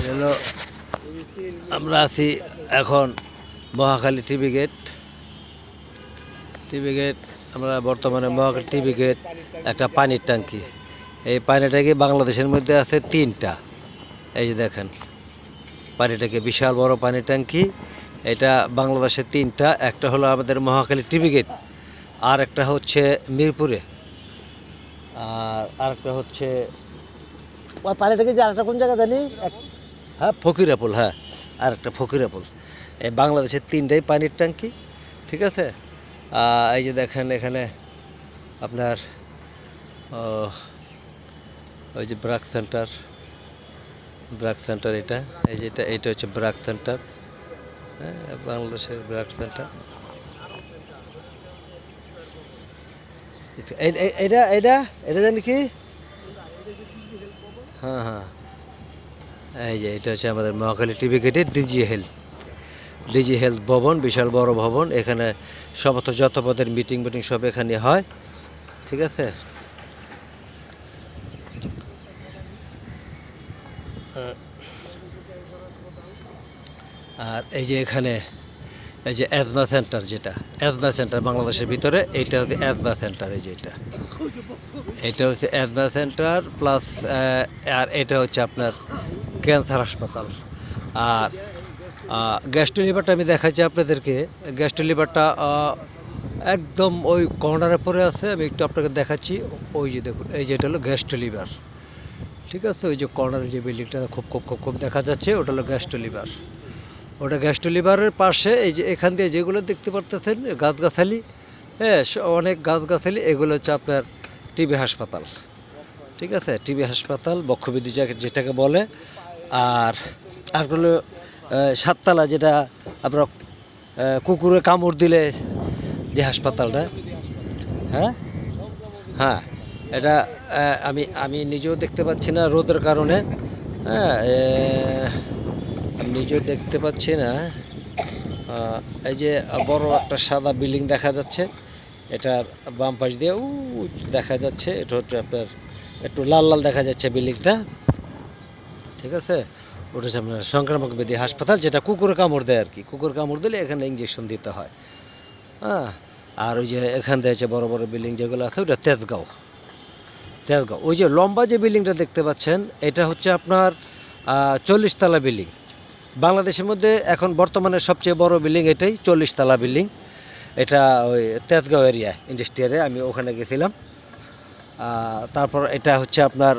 হলো আমরা আছি এখন মহাখালী টিভি গেট। আমরা বর্তমানে মহাখালী টিভি গেট একটা পানির ট্যাঙ্কি। এই পানির ট্যাঙ্কি বাংলাদেশের মধ্যে আছে 3টা। এই যে দেখেন পানিটাকে, বিশাল বড় পানির ট্যাঙ্কি। এটা বাংলাদেশের 3টা, একটা হলো আমাদের মহাখালী টিভি গেট, আর একটা হচ্ছে মিরপুরে, আর আরেকটা হচ্ছে ওই পানিটাকে যে আরেকটা কোন জায়গা জানি, হ্যাঁ ফকিরাপুল, হ্যাঁ আর একটা ফকিরাপুল। এই বাংলাদেশের 3টাই পানির ট্যাঙ্কি, ঠিক আছে। এই যে দেখেন এখানে আপনার ওই যে ব্রাক সেন্টার, এটা এই যে এটা হচ্ছে ব্রাক সেন্টার, হ্যাঁ বাংলাদেশের ব্রাক সেন্টার। এটা এটা এটা জানি কি, হ্যাঁ হ্যাঁ এই যে এটা হচ্ছে আমাদের মহাখালী টিভি গেটের ডিজি হেলথ ভবন, বিশাল বড় ভবন। এখানে সমস্ত যত পদের মিটিং সব এখানে হয়, ঠিক আছে। আর এই যে এখানে এই যে অ্যাজমা সেন্টার, যেটা অ্যাজমা সেন্টার বাংলাদেশের ভিতরে, এইটা হচ্ছে অ্যাজমা সেন্টার। এই যে এটা হচ্ছে অ্যাজমা সেন্টার প্লাস, আর এটা হচ্ছে আপনার ক্যান্সার হাসপাতাল। আর গ্যাস্ট্রো লিভারটা আমি দেখাচ্ছি আপনাদেরকে। গ্যাস্ট্রো লিভারটা একদম ওই কর্নারে পড়ে আছে, আমি একটু আপনাকে দেখাচ্ছি। ওই যে দেখুন, এই যে এটা হলো গ্যাস্ট্রো লিভার, ঠিক আছে। ওই যে কর্নারে যে বিল্ডিংটা খুব খুব খুব খুব দেখা যাচ্ছে, ওটা হলো গ্যাস্ট্রো লিভার। ওটা গ্যাস্ট্রো লিভারের পাশে এই যে এখান দিয়ে যেগুলো দেখতে পারতেছেন গাছগাছালি, হ্যাঁ অনেক গাছগাছালি, এগুলো হচ্ছে আপনার টিবি হাসপাতাল, ঠিক আছে। টিবি হাসপাতাল, বক্ষবিদ্যুৎ যেটাকে বলে। আর হলো 7তলা, যেটা আপনার কুকুরে কামড় দিলে যে হাসপাতালটা, হ্যাঁ হ্যাঁ এটা আমি নিজেও দেখতে পাচ্ছি না রোদের কারণে, হ্যাঁ আমি নিজেও দেখতে পাচ্ছি না। এই যে বড় একটা সাদা বিল্ডিং দেখা যাচ্ছে, এটার বাম পাশ দিয়ে দেখা যাচ্ছে, এটা হচ্ছে আপনার একটু লাল লাল দেখা যাচ্ছে বিল্ডিংটা, ঠিক আছে। ওটা হচ্ছে আপনার সংক্রামক ব্যাধি হাসপাতাল, যেটা কুকুরে কামড় দেয় আর কি। কুকুর কামড় দিলে এখানে ইঞ্জেকশন দিতে হয়, হ্যাঁ। আর ওই যে এখান দিয়ে হচ্ছে বড় বড় বিল্ডিং যেগুলো আছে, ওটা তেজগাঁও। ওই যে লম্বা যে বিল্ডিংটা দেখতে পাচ্ছেন, এটা হচ্ছে আপনার 40তলা বিল্ডিং। বাংলাদেশের মধ্যে এখন বর্তমানে সবচেয়ে বড় বিল্ডিং এটাই, 40তলা বিল্ডিং। এটা ওই তেজগাঁও এরিয়া ইন্ডাস্ট্রিয়ালে, আমি ওখানে গেছিলাম। তারপর এটা হচ্ছে আপনার